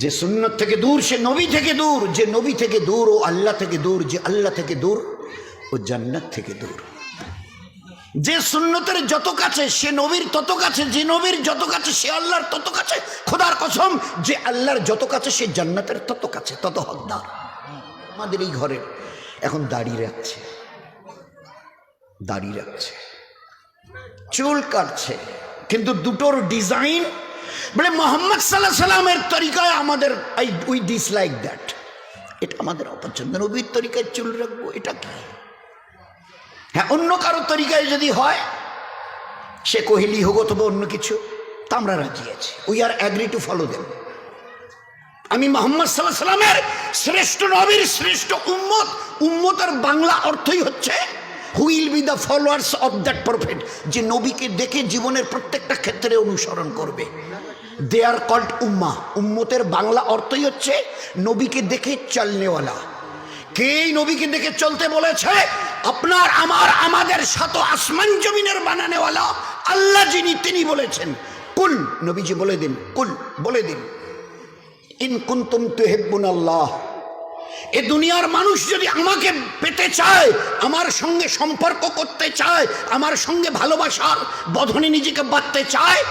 যে সুন্নত থেকে দূর সে নবী থেকে দূর, যে নবী থেকে দূর ও আল্লাহ থেকে দূর, যে আল্লাহ থেকে দূর ও জান্নাত থেকে দূর। যে সুন্নতের যত কাছে সে নবীর তত কাছে, যে নবীর যত কাছে সে আল্লাহর তত কাছে। খোদার কসম, যে আল্লাহর যত কাছে সে জান্নাতের তত কাছে, তত হকদার। আমাদের এই ঘরের এখন দাড়ি রাখছে, চুল কাটছে, কিন্তু দুটোর ডিজাইন বলে মোহাম্মদ সাল্লাল্লাহু আলাইহি সাল্লামের তরিকায় আমাদের উই ডিসলাইক দ্যাট, এটা আমাদের অপছন্দ। নবীর তরিকায় চুল রাখবো, এটা কি? হ্যাঁ, অন্য কারো তরিকায় যদি হয়, সে কোহলি হোক অথবা অন্য কিছু, তা আমরা রাজি আছি। We are agree to follow them. আমি মোহাম্মদ সাল্লাল্লাহু আলাইহি সাল্লামের শ্রেষ্ঠ নবীর শ্রেষ্ঠ উম্মত। উম্মতের বাংলা অর্থই হচ্ছে who will be the followers of that prophet, যে নবীকে দেখে জীবনের প্রত্যেকটা ক্ষেত্রে অনুসরণ করবে। দে আর কল্ড উম্মাহ। উম্মতের বাংলা অর্থই হচ্ছে নবীকে দেখে চলনেওয়ালা। কে নবীকে দেখে চলতে বলেছে? আপনার আমার আমাদের সাত আসমান জমিনের বানানেওয়ালা আল্লাহ যিনি, তিনি বলেছেন কুল, নবীজি বলে দিন, কুল বলে দিন, ইন কুনতুম তুহিব্বুনাল্লাহ। এ দুনিয়ার মানুষ যদি আমাকে পেতে চায়, আমার সঙ্গে সম্পর্ক করতে চায়, আমার সঙ্গে ভালোবাসার বন্ধনে নিজেকে বাঁধতে চায়,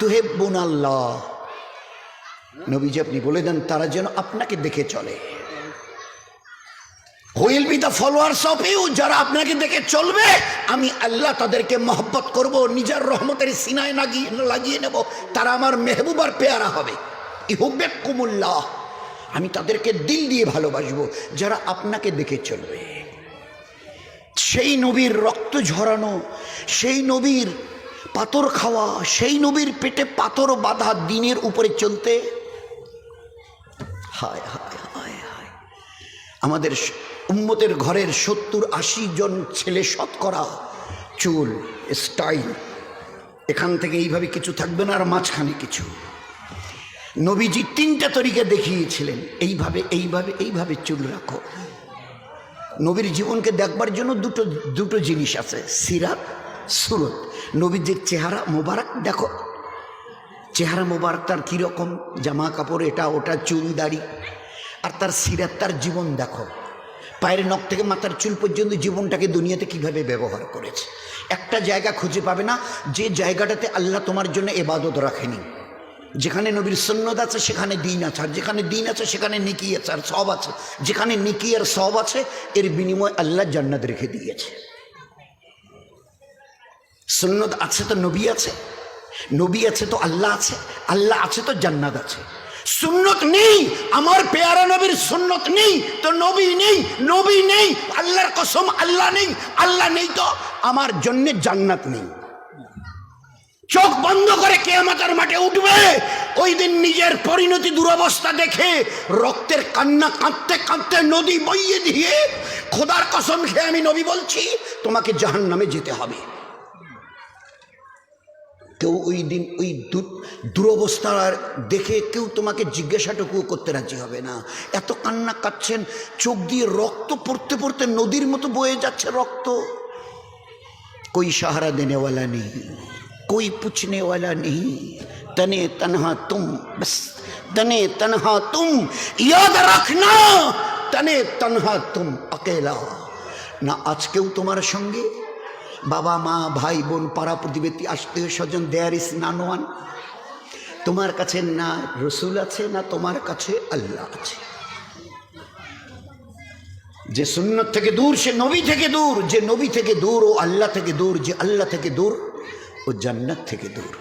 তুহিব্বুনাল্লাহ, নবীজি আপনি বলে দেন তারা যেন আপনাকে দেখে চলে। Will be the followers of you, যারা আপনাকে দেখে চলবে, আমি আল্লাহ তাদেরকে মহব্বত করব, নিজের রহমতের সিনায় লাগিয়ে নেব, তারা আমার মেহবুবার পেয়ারা হবে। ইহুব্বিকুমুল্লাহ, আমি তাদেরকে দিল দিয়ে ভালোবাসবো যারা আপনাকে দেখে চলবে। সেই নবীর রক্ত ঝরানো, সেই নবীর পাথর খাওয়া, সেই নবীর পেটে পাথর বাঁধা দিনের উপরে চলতে, হায় হায় হায় হায়। আমাদের উম্মতের ঘরের 70-80 জন ছেলে শতকরা চুল স্টাইল, এখান থেকে এইভাবে কিছু থাকবে না, আর মাঝখানে কিছু। নবীজি 3টা তরিকা দেখিয়েছিলেন, এইভাবে এইভাবে এইভাবে চুল রাখো। নবীর জীবনকে দেখবার জন্য দুটো জিনিস আছে, সিরাত, সুরত। নবীজির চেহারা মোবারক দেখো, চেহারা মোবারক তার কীরকম, জামা কাপড় এটা ওটা, চুল দাড়ি। আর তার সিরাত, তার জীবন দেখো, পায়ের নখ থেকে মাথার চুল পর্যন্ত জীবনটাকে দুনিয়াতে কিভাবে ব্যবহার করেছে। একটা জায়গা খুঁজে পাবে না যে জায়গাটাতে আল্লাহ তোমার জন্য ইবাদত রাখেনি। যেখানে নবীর সুন্নত আছে সেখানে দিন আছে, আর যেখানে দিন আছে সেখানে নেকি আছে আর সওয়াব আছে। যেখানে নেকি আর সওয়াব আছে, এর বিনিময়ে আল্লাহ জান্নাত রেখে দিয়েছে। সুন্নত আছে তো নবী আছে, নবী আছে তো আল্লাহ আছে, আল্লাহ আছে তো জান্নাত আছে। সুন্নত নেই, আমার পেয়ারা নবীর সুন্নত নেই তো নবী নেই, নবী নেই, আল্লাহর কসম আল্লাহ নেই, আল্লাহ নেই তো আমার জন্য জান্নাত নেই। চোখ বন্ধ করে কিয়ামতের মাঠে উঠবে, ওই দিন নিজের পরিণতি দুরবস্থা দেখে রক্তের কান্না কাঁদতে কাঁদতে নদী বইয়ে দিয়ে, খোদার কসম খেয়ে আমি নবী বলছি, তোমাকে জাহান্নামে যেতে হবে। কেউ ওই দিন ওই দুরবস্থা দেখে কেউ তোমাকে জিজ্ঞাসাটুকু করতে রাজি হবে না। এত কান্না কাঁদছেন, চোখ দিয়ে রক্ত পড়তে পড়তে নদীর মতো বয়ে যাচ্ছে রক্ত। कोई सहारा देने वाला नहीं, कोई पूछने वाला नहीं, तने तन्हा तुम, बस तने तन्हा तुम, याद रखना तने तन्हा तुम अकेला। ना आज केउ तुम्हार संगे, बाबा मा भाई बोन पाड़ा प्रतिवेशी आत्मीय स्वजन, देयर इज नन वन। तुम्हार काछे ना रसूल आछे, ना तुम्हार काछे अल्लाह आछे। যে সুন্নত থেকে দূর সে নবী থেকে দূর, যে নবী থেকে দূর ও আল্লাহ থেকে দূর, যে আল্লাহ থেকে দূর ও জান্নাত থেকে দূর।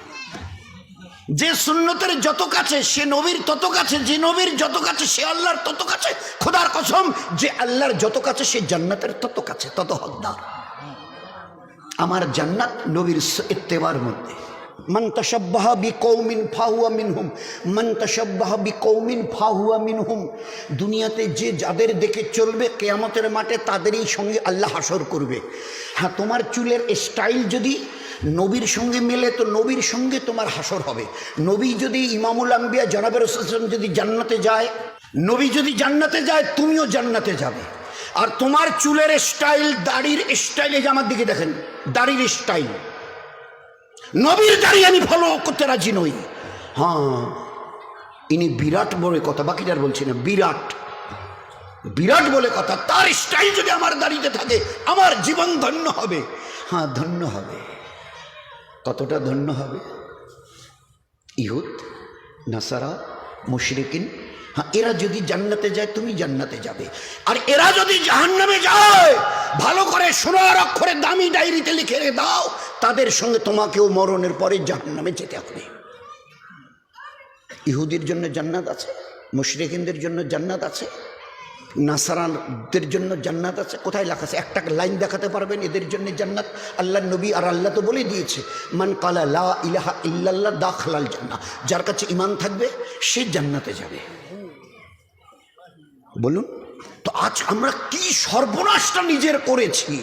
যে সুন্নতের যত কাছে সে নবীর তত কাছে, যে নবীর যত কাছে সে আল্লাহর তত কাছে। খোদার কসম, যে আল্লাহর যত কাছে সে জান্নাতের তত কাছে, তত হকদার। আমার জান্নাত নবীর ইত্তেবার মধ্যে। মান তাশাব্বাহা বিকৌমিন ফাহুয়া মিনহুম, মান তাশাব্বাহা বিকৌমিন ফাহুয়া মিনহুম। দুনিয়াতে যে যাদের দেখে চলবে, কিয়ামতের মাঠে তাদেরই সঙ্গে আল্লাহ হাসর করবে। হ্যাঁ, তোমার চুলের স্টাইল যদি নবীর সঙ্গে মেলে তো নবীর সঙ্গে তোমার হাসর হবে। নবী যদি ইমামুল আম্বিয়া জনাবে রাসূল যদি জান্নাতে যায়, নবী যদি জান্নাতে যায়, তুমিও জান্নাতে যাবে। আর তোমার চুলের স্টাইল, দাড়ির স্টাইলে, যে আমার দিকে দেখেন, দাড়ির স্টাইল, নবীর দাড়ি আমি ফলো করতে রাজি নই। হ্যাঁ, ইনি বিরাট বলে কথা, বাকিটার বলছি না, বিরাট বিরাট বলে কথা। তার স্টাইল যদি আমার দাঁড়িয়ে থাকে আমার জীবন ধন্য হবে। হ্যাঁ ধন্য হবে। কতটা ধন্য হবে? ইহুদ, নাসারা, মুশরিকিন, হ্যাঁ এরা যদি জান্নাতে যায় তুমি জান্নাতে যাবে, আর এরা যদি জাহান্নামে যায় ভালো করে সোনার অক্ষরে দামি ডায়েরিতে লিখে দাও, তাদের সঙ্গে তোমাকেও মরণের পরে জাহান্নামে যেতে হবে। ইহুদির জন্য জান্নাত আছে, মুশরিকিনদের জন্য জান্নাত আছে, নাসারানদের জন্য জান্নাত আছে। কোথায় লেখা আছে? একটা লাইন দেখাতে পারবেন এদের জন্য জান্নাত? আল্লাহ নবী আর আল্লাহ তো বলে দিয়েছে, মান কালা লা ইলাহা ইল্লাল্লাহ দাখালাল জান্নাহ, যার কাছে ঈমান থাকবে সে জান্নাতে যাবে। বলুন তো আজ আমরা কি সর্বনাশটা নিজের করেছি।